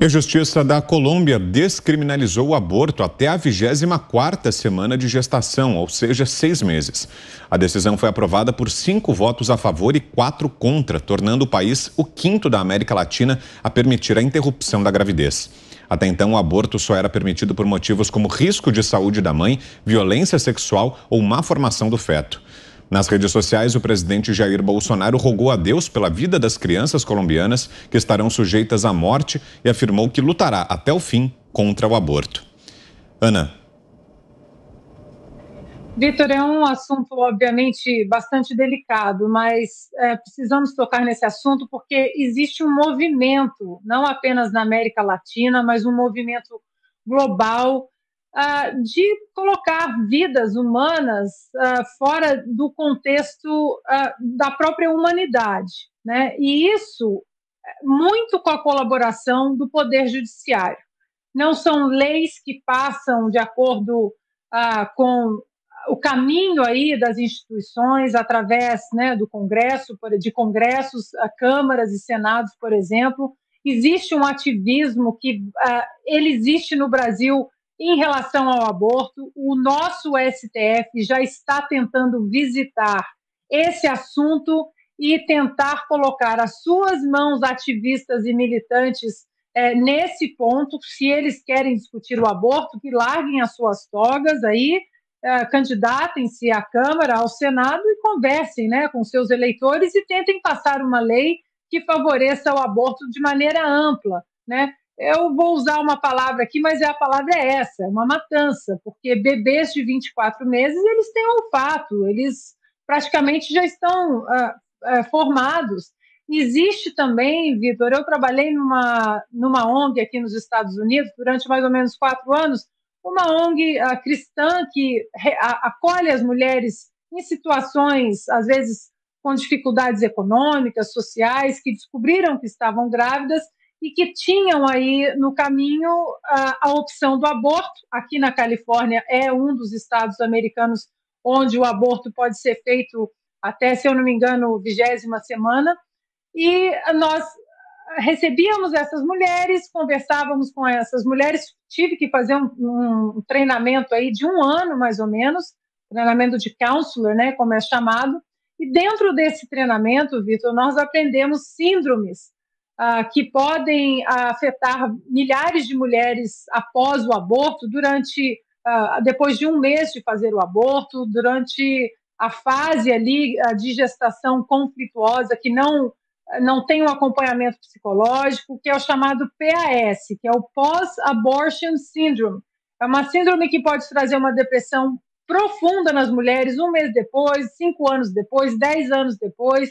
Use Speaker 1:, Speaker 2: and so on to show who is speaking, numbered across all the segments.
Speaker 1: A Justiça da Colômbia descriminalizou o aborto até a 24ª semana de gestação, ou seja, 6 meses. A decisão foi aprovada por 5 votos a favor e 4 contra, tornando o país o 5º da América Latina a permitir a interrupção da gravidez. Até então, o aborto só era permitido por motivos como risco de saúde da mãe, violência sexual ou má formação do feto. Nas redes sociais, o presidente Jair Bolsonaro rogou a Deus pela vida das crianças colombianas que estarão sujeitas à morte e afirmou que lutará até o fim contra o aborto. Ana.
Speaker 2: Vitor, é um assunto, obviamente, bastante delicado, mas precisamos tocar nesse assunto porque existe um movimento, não apenas na América Latina, mas um movimento global de colocar vidas humanas fora do contexto da própria humanidade, né? E isso muito com a colaboração do Poder Judiciário. Não são leis que passam de acordo com o caminho aí das instituições através, né, do Congresso, de congressos, câmaras e senados, por exemplo. Existe um ativismo que ele existe no Brasil em relação ao aborto. O nosso STF já está tentando visitar esse assunto e tentar colocar as suas mãos ativistas e militantes nesse ponto. Se eles querem discutir o aborto, que larguem as suas togas aí, candidatem-se à Câmara, ao Senado e conversem, né, com seus eleitores e tentem passar uma lei que favoreça o aborto de maneira ampla, né? Eu vou usar uma palavra aqui, mas a palavra é essa, é uma matança, porque bebês de 24 meses, eles têm olfato, eles praticamente já estão formados. Existe também, Vitor, eu trabalhei numa ONG aqui nos Estados Unidos durante mais ou menos 4 anos, uma ONG cristã que acolhe as mulheres em situações, às vezes, com dificuldades econômicas, sociais, que descobriram que estavam grávidas e que tinham aí no caminho a opção do aborto. Aqui na Califórnia é um dos estados americanos onde o aborto pode ser feito até, se eu não me engano, 20ª semana. E nós recebíamos essas mulheres, conversávamos com essas mulheres, tive que fazer um treinamento aí de 1 ano, mais ou menos, treinamento de counselor, né, como é chamado, e dentro desse treinamento, Vitor, nós aprendemos síndromes que podem afetar milhares de mulheres após o aborto, depois de 1 mês de fazer o aborto, durante a fase ali de gestação conflituosa, que não tem um acompanhamento psicológico, que é o chamado PAS, que é o Post-Abortion Syndrome. É uma síndrome que pode trazer uma depressão profunda nas mulheres 1 mês depois, 5 anos depois, 10 anos depois.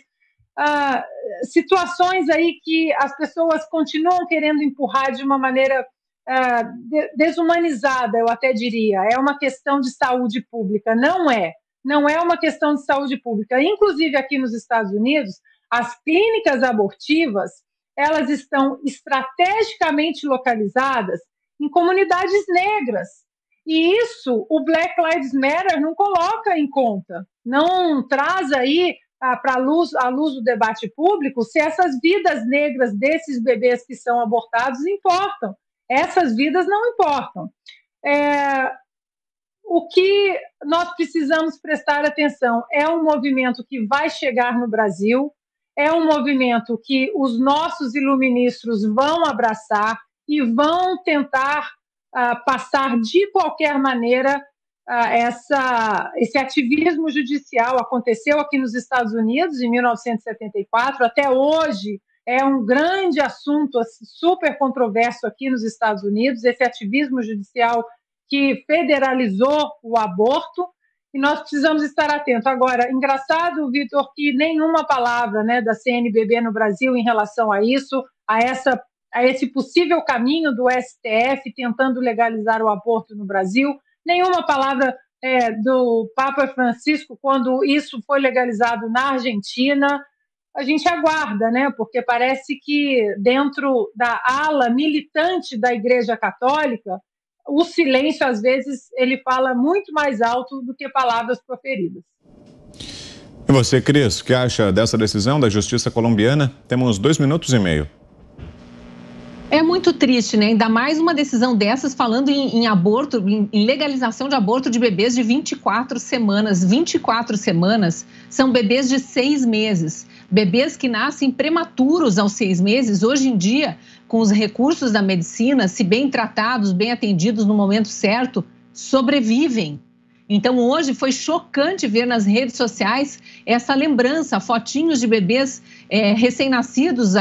Speaker 2: Situações aí que as pessoas continuam querendo empurrar de uma maneira desumanizada, eu até diria. É uma questão de saúde pública. Não é uma questão de saúde pública. Inclusive aqui nos Estados Unidos, as clínicas abortivas, elas estão estrategicamente localizadas em comunidades negras. E isso o Black Lives Matter não coloca em conta, não traz aí para a luz do debate público se essas vidas negras desses bebês que são abortados importam. Essas vidas não importam. O que nós precisamos prestar atenção é um movimento que vai chegar no Brasil, é um movimento que os nossos iluministros vão abraçar e vão tentar passar de qualquer maneira esse ativismo judicial. Aconteceu aqui nos Estados Unidos em 1974, até hoje é um grande assunto, super controverso aqui nos Estados Unidos, esse ativismo judicial que federalizou o aborto, e nós precisamos estar atentos. Agora, engraçado, Vitor, que nenhuma palavra, né, da CNBB no Brasil em relação a isso, a esse possível caminho do STF tentando legalizar o aborto no Brasil, nenhuma palavra do Papa Francisco quando isso foi legalizado na Argentina. A gente aguarda, né, porque parece que dentro da ala militante da Igreja Católica, o silêncio, às vezes, ele fala muito mais alto do que palavras proferidas.
Speaker 1: E você, Cris, o que acha dessa decisão da Justiça colombiana? Temos 2 minutos e meio.
Speaker 3: É muito triste, né? Ainda mais uma decisão dessas falando em aborto, em legalização de aborto de bebês de 24 semanas. 24 semanas são bebês de 6 meses. Bebês que nascem prematuros aos 6 meses, hoje em dia, com os recursos da medicina, se bem tratados, bem atendidos no momento certo, sobrevivem. Então, hoje foi chocante ver nas redes sociais essa lembrança, fotinhos de bebês recém-nascidos,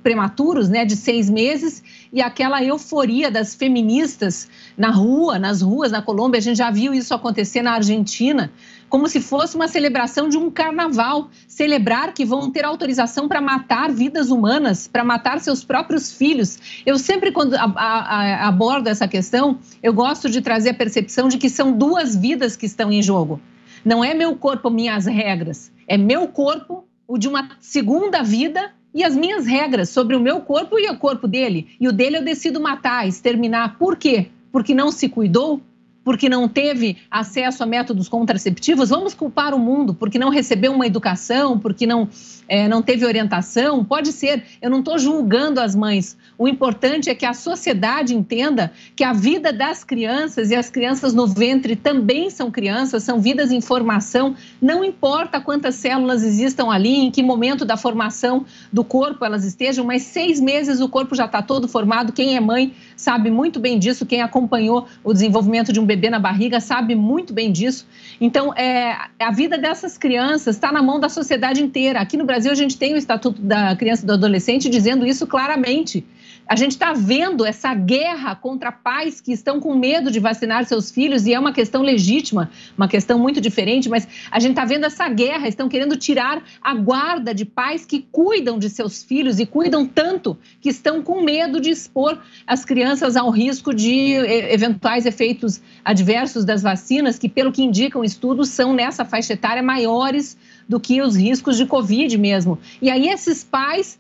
Speaker 3: prematuros, né, de 6 meses, e aquela euforia das feministas nas ruas na Colômbia. A gente já viu isso acontecer na Argentina, como se fosse uma celebração de um carnaval, celebrar que vão ter autorização para matar vidas humanas, para matar seus próprios filhos. Eu sempre, quando abordo essa questão, eu gosto de trazer a percepção de que são 2 vidas que estão em jogo. Não é meu corpo, minhas regras, é meu corpo, o de uma segunda vida, e as minhas regras sobre o meu corpo e o corpo dele. E o dele eu decido matar, exterminar. Por quê? Porque não se cuidou? Porque não teve acesso a métodos contraceptivos? Vamos culpar o mundo porque não recebeu uma educação, porque não teve orientação? Pode ser, eu não estou julgando as mães. O importante é que a sociedade entenda que a vida das crianças e as crianças no ventre também são crianças, são vidas em formação. Não importa quantas células existam ali, em que momento da formação do corpo elas estejam, mas 6 meses o corpo já está todo formado. Quem é mãe sabe muito bem disso, quem acompanhou o desenvolvimento de um bebê na barriga sabe muito bem disso. Então, a vida dessas crianças está na mão da sociedade inteira. Aqui no Brasil, a gente tem o Estatuto da Criança e do Adolescente dizendo isso claramente. A gente está vendo essa guerra contra pais que estão com medo de vacinar seus filhos, e é uma questão legítima, uma questão muito diferente, mas a gente está vendo essa guerra, estão querendo tirar a guarda de pais que cuidam de seus filhos e cuidam tanto que estão com medo de expor as crianças ao risco de eventuais efeitos adversos das vacinas, que, pelo que indicam estudos, são nessa faixa etária maiores do que os riscos de Covid mesmo. E aí esses pais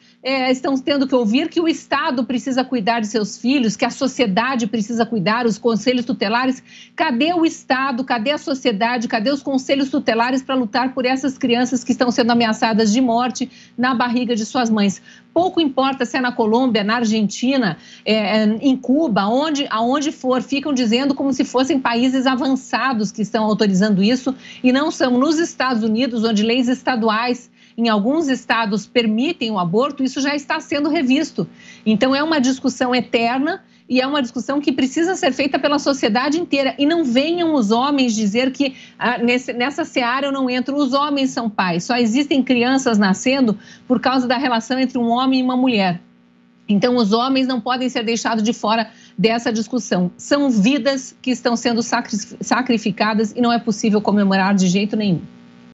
Speaker 3: estão tendo que ouvir que o Estado precisa cuidar de seus filhos, que a sociedade precisa cuidar, os conselhos tutelares. Cadê o Estado, cadê a sociedade, cadê os conselhos tutelares para lutar por essas crianças que estão sendo ameaçadas de morte na barriga de suas mães? Pouco importa se é na Colômbia, na Argentina, em Cuba, aonde for, ficam dizendo como se fossem países avançados que estão autorizando isso, e não são. Nos Estados Unidos, onde leis estaduais em alguns estados permitem o aborto, isso já está sendo revisto. Então é uma discussão eterna e é uma discussão que precisa ser feita pela sociedade inteira. E não venham os homens dizer que nessa seara eu não entro. Os homens são pais, só existem crianças nascendo por causa da relação entre um homem e uma mulher. Então os homens não podem ser deixados de fora dessa discussão. São vidas que estão sendo sacrificadas e não é possível comemorar de jeito nenhum.